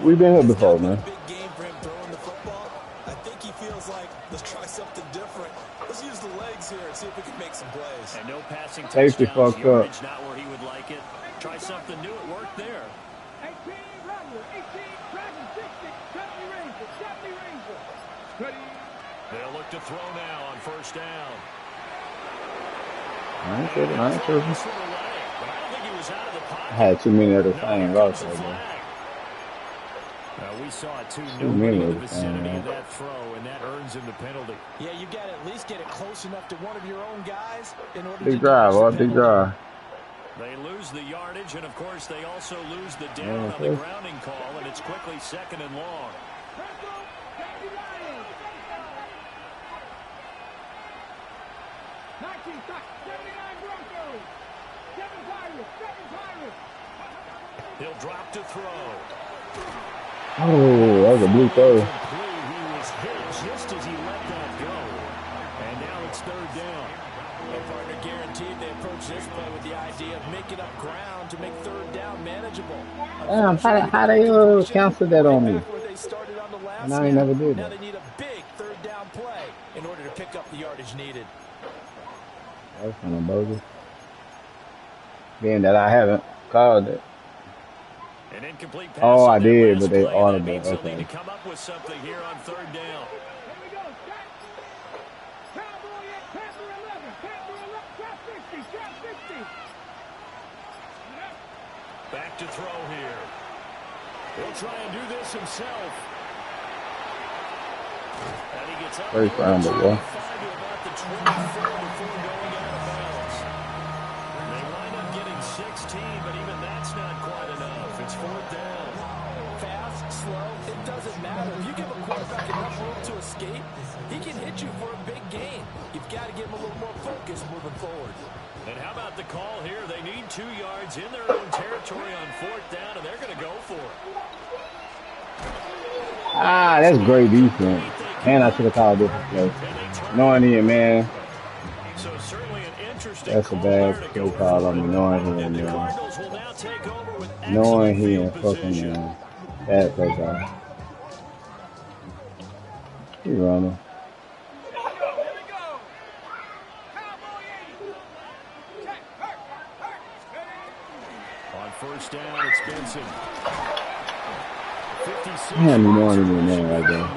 [SPEAKER 2] We've been here before, man.
[SPEAKER 3] Big game for him throwing the football. I think he feels like, let's try something different. Let's use the legs here and see if we can make some plays.
[SPEAKER 1] And no passing
[SPEAKER 2] Safety
[SPEAKER 1] touchdowns.
[SPEAKER 2] fucked up.
[SPEAKER 1] Not where he would like it. Try something new. It worked there.
[SPEAKER 4] 18, Rattler, 18, Dragon, 60, 70 Ranger, 70 Ranger. Ready?
[SPEAKER 1] They'll look to throw now on 1st down.
[SPEAKER 2] I ain't tripping. I ain't tripping.
[SPEAKER 1] But I don't think he was out of the pocket.
[SPEAKER 2] I had too many of the same routes right there.
[SPEAKER 6] We saw it too.
[SPEAKER 2] Too
[SPEAKER 6] Nobody
[SPEAKER 2] many
[SPEAKER 6] in
[SPEAKER 2] of
[SPEAKER 6] the
[SPEAKER 2] the
[SPEAKER 6] vicinity
[SPEAKER 2] same,
[SPEAKER 6] of that throw, and that earns him the penalty.
[SPEAKER 3] Yeah, you got to at least get it close enough to one of your own guys in order
[SPEAKER 2] Big
[SPEAKER 3] to
[SPEAKER 2] drive, boy. Big drive.
[SPEAKER 1] They lose the yardage, and of course they also lose the down on the grounding call, and it's quickly 2nd and long.
[SPEAKER 4] 19, 79 Broncos, 7 Pirates, 7 Pirates.
[SPEAKER 1] He'll drop to throw.
[SPEAKER 2] Oh, that was a blue throw.
[SPEAKER 6] He was hit just as he let that go. And now it's 3rd down.
[SPEAKER 3] And partner, guaranteed they approach this play with the idea of making up ground to make 3rd down manageable.
[SPEAKER 2] Damn, how they cancel that on me? And I ain't never did
[SPEAKER 3] Now
[SPEAKER 2] that.
[SPEAKER 3] they need a big 3rd down play in order to pick up the yardage needed.
[SPEAKER 2] That's kind of bogus. Being that I haven't called it.
[SPEAKER 1] An incomplete pass.
[SPEAKER 2] Oh, I
[SPEAKER 1] on
[SPEAKER 2] did,
[SPEAKER 1] that
[SPEAKER 2] but they
[SPEAKER 1] last play.
[SPEAKER 2] audible.
[SPEAKER 1] That means they'll
[SPEAKER 2] Okay.
[SPEAKER 1] need to come up with something here on 3rd down.
[SPEAKER 4] Here we go, set. Cowboy at Panther 11, Panther 11, trap 60, trap 60.
[SPEAKER 1] Back to throw here. He'll try and do this himself. And he gets up.
[SPEAKER 2] First round, but yeah.
[SPEAKER 1] Find to about the 24 before going out of bounds. They wind up getting 16, but even that's not quite enough.
[SPEAKER 3] escape, he can hit you for a big gain. You've got to give him a little more focus moving forward.
[SPEAKER 1] And how about the call here? They need 2 yards in their own territory on 4th down, and they're going to go for it.
[SPEAKER 2] Ah, that's great defense. And I should have called different play. Knowing him, man.
[SPEAKER 1] So certainly an interesting
[SPEAKER 2] That's a bad play call on me. Knowing him, man.
[SPEAKER 1] Cardinals will now take over with
[SPEAKER 2] Knowing
[SPEAKER 1] excellent
[SPEAKER 2] him,
[SPEAKER 1] field
[SPEAKER 2] fucking
[SPEAKER 1] position.
[SPEAKER 2] man. Bad play call. He running.
[SPEAKER 1] On 1st down, it's Benson. 56
[SPEAKER 2] Man, you know him in there right there.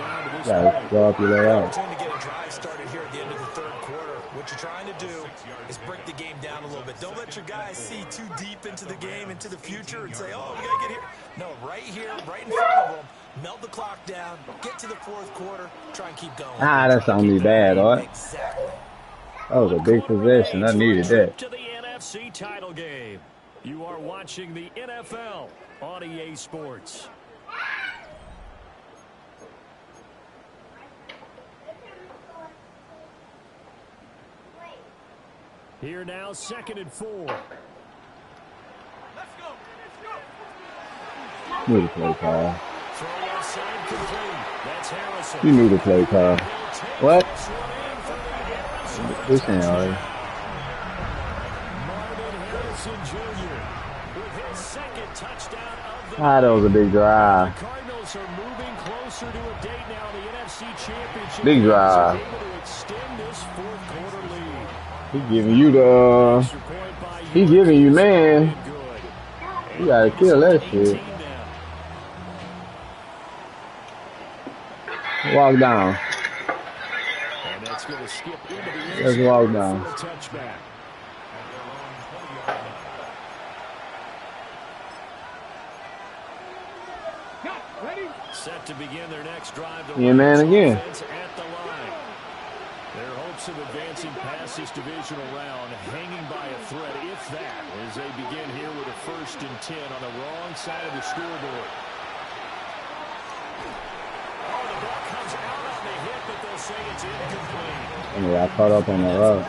[SPEAKER 2] Gotta drop your leg out.
[SPEAKER 3] Opportunity to get a drive started here at the end of the 3rd quarter. What you're trying to do is break the game down a little bit. Don't let your guys see too deep into the game, into the future, and say, oh, we got to get here. No, right here, right in front of them. Melt the clock down, get to the 4th quarter, try and keep going.
[SPEAKER 2] Ah, that's only bad, all right?
[SPEAKER 3] Exactly.
[SPEAKER 2] That was a big possession. I needed that.
[SPEAKER 1] To the NFC title game. You are watching the NFL on EA Sports. Here now, 2nd and 4.
[SPEAKER 2] Knew the play call.
[SPEAKER 1] Throw outside complete. That's Harrison.
[SPEAKER 2] You knew the play call. What? This ain't alright.
[SPEAKER 1] Marvin Harrison Jr. with his 2nd touchdown of the
[SPEAKER 2] Ah, that was a big drive.
[SPEAKER 1] The Cardinals are moving closer to a date now in the NFC Championship.
[SPEAKER 2] Big drive.
[SPEAKER 1] Able to extend this 4th quarter lead.
[SPEAKER 2] He giving you the. He giving you, man. You gotta kill that shit. Walk down.
[SPEAKER 1] And that's going to skip into the
[SPEAKER 2] Let's walk down.
[SPEAKER 1] for a touchback. Set to begin their next drive.
[SPEAKER 2] Yeah, man, again.
[SPEAKER 1] At the line. Their hopes of advancing past this divisional round hanging by a thread, if that, as they begin here with a 1st and 10 on the wrong side of the scoreboard. Oh, the ball comes out on the hit, but they'll say it's incomplete.
[SPEAKER 2] Yeah, I caught up on the road.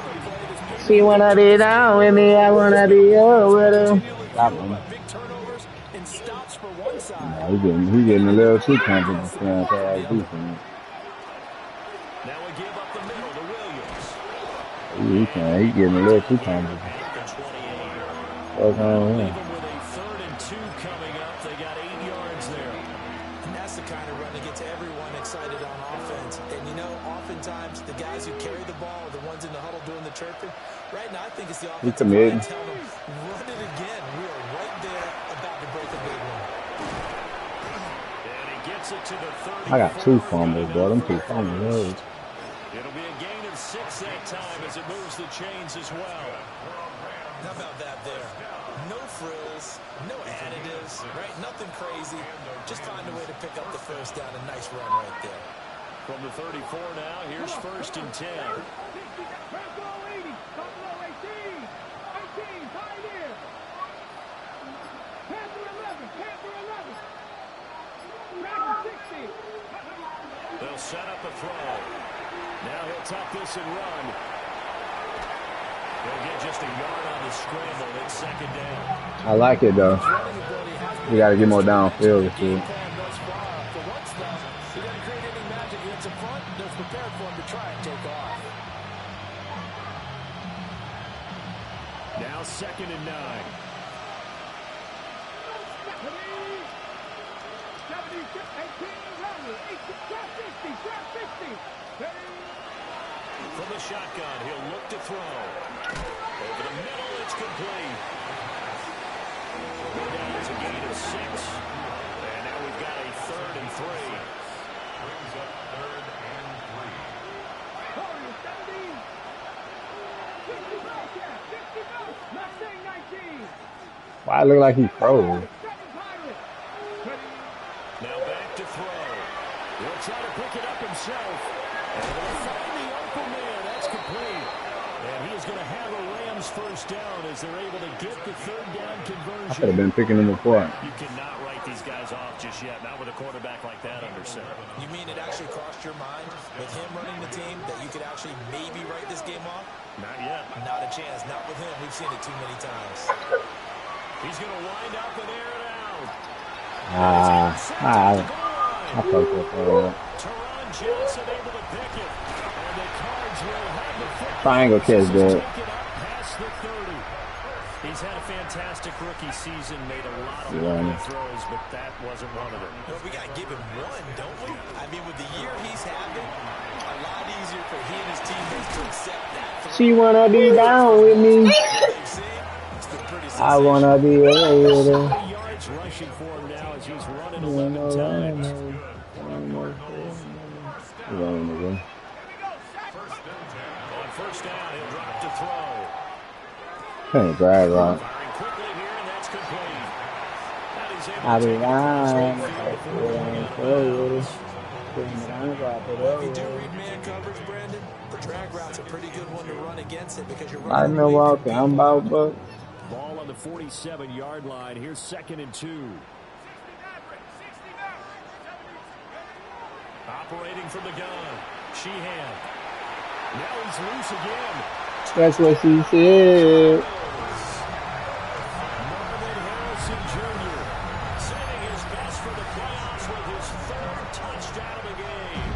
[SPEAKER 2] She wanna be down with me, I wanna be up with her. Stop him.
[SPEAKER 3] Big turnovers and stops for one side.
[SPEAKER 2] Nah, he getting a little too comfortable for defense.
[SPEAKER 1] Now we give up the middle to Williams.
[SPEAKER 2] He getting a little too comfortable. What's wrong with him?
[SPEAKER 1] Even with a 3rd and 2 coming up, they got 8 yards there.
[SPEAKER 3] And that's the kind of run that gets everyone excited on offense. And you know, oftentimes the guys who carry the ball are the ones in the huddle doing the chirping. Right now, I think it's the offensive line telling them, run it again. We are right there about to break a big one.
[SPEAKER 1] And he gets it to the 30.
[SPEAKER 2] I got 2 fumbles, bro. Them 2 fumbles.
[SPEAKER 1] It'll be a gain of 6 that time as it moves the chains as well.
[SPEAKER 3] How about that there? No frills, no additives, right? Nothing crazy. Just find a way to pick up the 1st down. A nice run right there.
[SPEAKER 1] From the 34 now, here's 1st and 10. They'll set up a throw. Now he'll tuck this and run. They'll get just a yard on the scramble. It's 2nd down.
[SPEAKER 2] I like it, though. We got to get more downfield this year.
[SPEAKER 1] Now 2nd and 9. From the shotgun, he'll look to throw. Over the middle, it's complete. It's a gain of 6. And now we've got a 3rd and 3.
[SPEAKER 5] Brings up 3rd and 3.
[SPEAKER 2] Why it look like he froze?
[SPEAKER 1] Now back to throw. He'll try to pick it up himself. And he'll find the open man. That's complete. And he is going to have a Rams 1st down as they're able to get the 3rd down conversion.
[SPEAKER 2] I could have been picking him before.
[SPEAKER 1] You cannot write these guys off just yet. Not with a quarterback like that under center.
[SPEAKER 3] You mean it actually crossed your mind maybe write this game off?
[SPEAKER 6] Not yet.
[SPEAKER 3] Not a chance. Not with him. We've seen it too many times.
[SPEAKER 1] He's going to wind up and air it out.
[SPEAKER 2] I fucked up there.
[SPEAKER 1] Teron Johnson able to pick it. And the Cards will have the football.
[SPEAKER 2] Triangle catch, dude.
[SPEAKER 1] Past the 30. He's had a fantastic rookie season, made a lot of good throws, but that wasn't one of them.
[SPEAKER 3] Well, we got to give him one, don't we? I mean, with the year he's having, a lot easier for he and his teammates to accept that.
[SPEAKER 2] She wanna be down with me. I wanna be with her.
[SPEAKER 1] Yards rushing for him now as he's running 11 times. On first down, he'll drop to throw.
[SPEAKER 2] Can't drag right.
[SPEAKER 1] Firing quickly here, and that's complete.
[SPEAKER 2] I'll be lying.
[SPEAKER 3] If you do read man coverage, Brandon, the drag route's a pretty good one to run against it because you're
[SPEAKER 2] I
[SPEAKER 3] running.
[SPEAKER 2] know walking. I'm about but.
[SPEAKER 1] Ball on the 47-yard line. Here's 2nd and 2. Operating from the gun. Sheehan. Now he's loose again.
[SPEAKER 2] That's what she said.
[SPEAKER 1] Marvin Harrison Jr. saving his best for the playoffs with his 3rd touchdown of the game.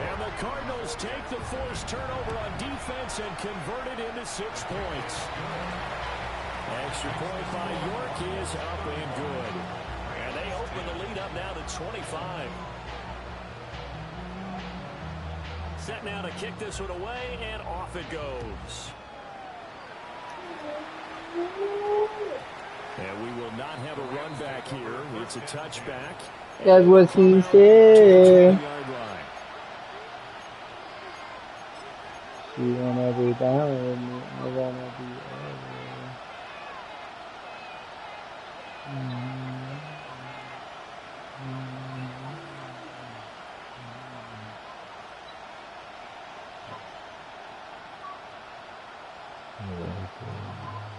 [SPEAKER 1] And the Cardinals take the forced turnover on defense and convert it into 6 points. Extra point by York is up and good. And they open the lead up now to 25. Set now to kick this one away, and off it goes. And we will not have a run back here. It's a touchback.
[SPEAKER 2] That's what she said. She wanna be down with me. I wanna be over.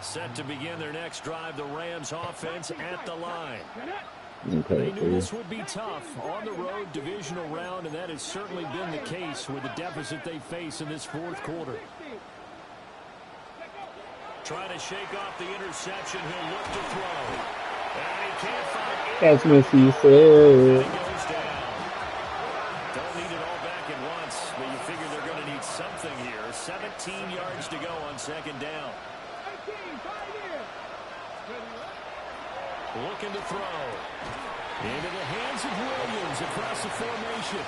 [SPEAKER 1] Set to begin their next drive, the Rams offense at the line.
[SPEAKER 2] Okay,
[SPEAKER 1] They knew this would be tough on the road, divisional round, and that has certainly been the case with the deficit they face in this 4th quarter. Trying to shake off the interception, he'll look to throw. And he can't find it.
[SPEAKER 2] That's what she said.
[SPEAKER 1] He goes down. Don't need it all back at once, but you figure they're going to need something here. 17 yards to go on 2nd down. Looking to throw. Into the hands of Williams across the formation.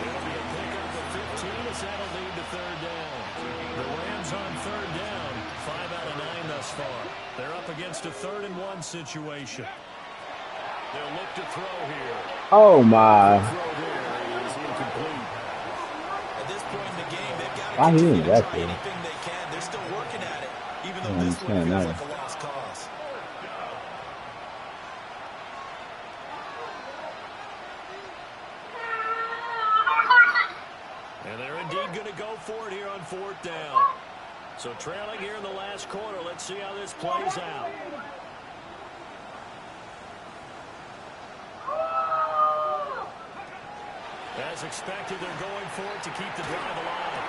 [SPEAKER 1] It'll be a pickup of 15 as that'll lead to 3rd down. The Rams on 3rd down. 5 out of 9 thus far. They're up against a 3rd and 1 situation. They'll look to throw here.
[SPEAKER 2] Oh my.
[SPEAKER 1] The throw there is incomplete.
[SPEAKER 3] At this point in the game, they've got to
[SPEAKER 2] Why he
[SPEAKER 3] continue
[SPEAKER 2] in
[SPEAKER 3] to
[SPEAKER 2] that
[SPEAKER 3] try
[SPEAKER 2] thing?
[SPEAKER 3] anything they can. They're still working at it, even though
[SPEAKER 2] I
[SPEAKER 3] this one
[SPEAKER 2] understand
[SPEAKER 3] feels
[SPEAKER 2] that.
[SPEAKER 3] like a lost cause.
[SPEAKER 1] And they're indeed going to go for it here on 4th down. So trailing here in the last quarter. Let's see how this plays out. As expected, they're going for it to keep the drive alive.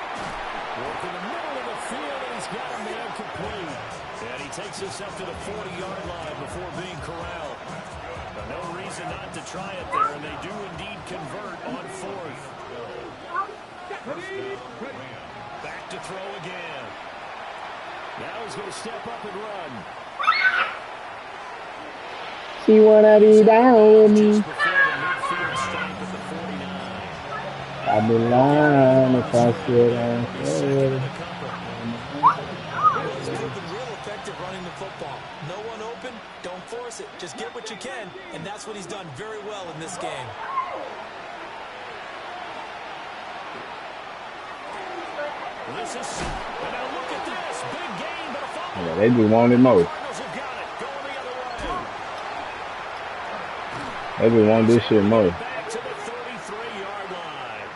[SPEAKER 1] Work in the middle of the field, and he's got a man complete. And he takes this up to the 40-yard line before being corralled. But no reason not to try it there, and they do indeed convert on 4th. Back to throw again. Now he's going to step up and run.
[SPEAKER 2] She wanna be down with me.
[SPEAKER 1] Just before the midfield stripe at the 49.
[SPEAKER 2] I'd be lying if I said I said.
[SPEAKER 3] He's proven real effective running the football. No one open, don't force it. Just get what you can, and that's what he's done very well in this game.
[SPEAKER 1] This is, and now look at this. Big game, but a fumble.
[SPEAKER 2] Yeah, they just wanted most.
[SPEAKER 1] Cardinals have got it. Going the other way.
[SPEAKER 2] They just want this shit most.
[SPEAKER 1] Back to the 33-yard line.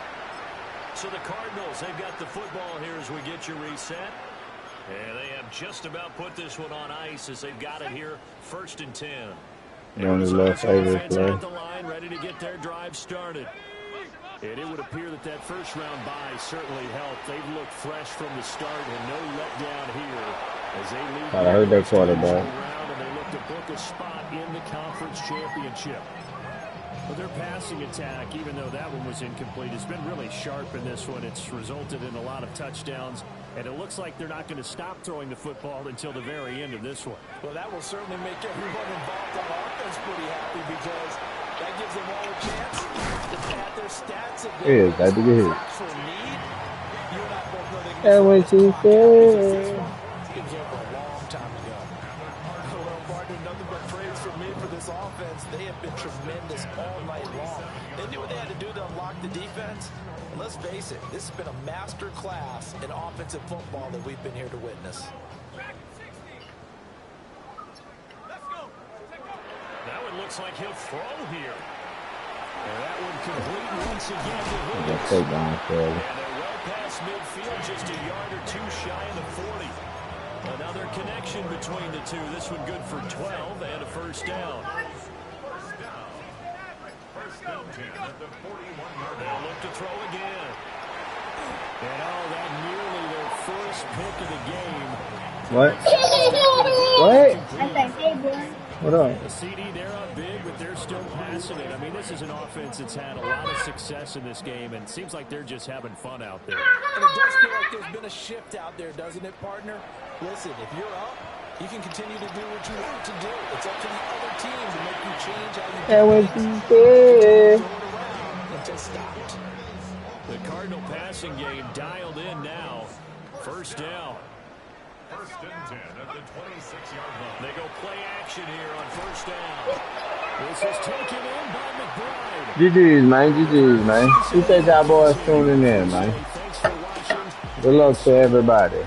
[SPEAKER 1] So the Cardinals, they've got the football here as we get you reset. And they have just about put this one on ice as they've got it here, 1st and 10.
[SPEAKER 2] One of his little favorite
[SPEAKER 1] Defense
[SPEAKER 2] play.
[SPEAKER 1] at the line, ready to get their drive started.
[SPEAKER 6] And it would appear that that first-round bye certainly helped. They've looked fresh from the start and no letdown here as they lead.
[SPEAKER 2] I heard that quarterback.
[SPEAKER 6] And they look to book a spot in the conference championship. But their passing attack, even though that one was incomplete, has been really sharp in this one. It's resulted in a lot of touchdowns, and it looks like they're not going to stop throwing the football until the very end of this one.
[SPEAKER 3] Well, that will certainly make everyone involved on offense pretty happy because that gives them all a chance to pad their stats a bit.
[SPEAKER 2] Yeah, that to get hit.
[SPEAKER 3] Actual need. You and I both know they can
[SPEAKER 2] That's what she said.
[SPEAKER 3] It was over a long time ago. Well, partner, nothing but praise from me for this offense. They have been tremendous all night long. They knew what they had to do to unlock the defense. And let's face it, this has been a master class in offensive football that we've been here to witness.
[SPEAKER 6] That one looks like he'll throw here. And that one complete once again to Higgins.
[SPEAKER 2] Take down,
[SPEAKER 6] And they're well past midfield, just a yard or two shy of the 40. Another connection between the two. This one good for 12 and a first down.
[SPEAKER 5] First down 10 at the 41-yard
[SPEAKER 6] They'll look to throw again. And that nearly their first pick of the game.
[SPEAKER 2] What? What? What up?
[SPEAKER 6] The CD, they're up big, but they're still passing it. I mean, this is an offense that's had a lot of success in this game, and it seems like they're just having fun out there.
[SPEAKER 3] And it does feel like there's been a shift out there, doesn't it, partner? Listen, if you're up, you can continue to do what you want to do. It's up to the other team to make you change how you do
[SPEAKER 2] That was
[SPEAKER 3] things.
[SPEAKER 2] good.
[SPEAKER 3] Throw it around until stopped.
[SPEAKER 6] The Cardinal passing game dialed in now. First down.
[SPEAKER 5] First and 10 at the 26-yard line.
[SPEAKER 6] They go play action here on first down. This is taken in by McBride.
[SPEAKER 2] GG's, man. GG's, man. Appreciate y'all boys tuning in, man.
[SPEAKER 6] Thanks for watching.
[SPEAKER 2] Good luck to everybody.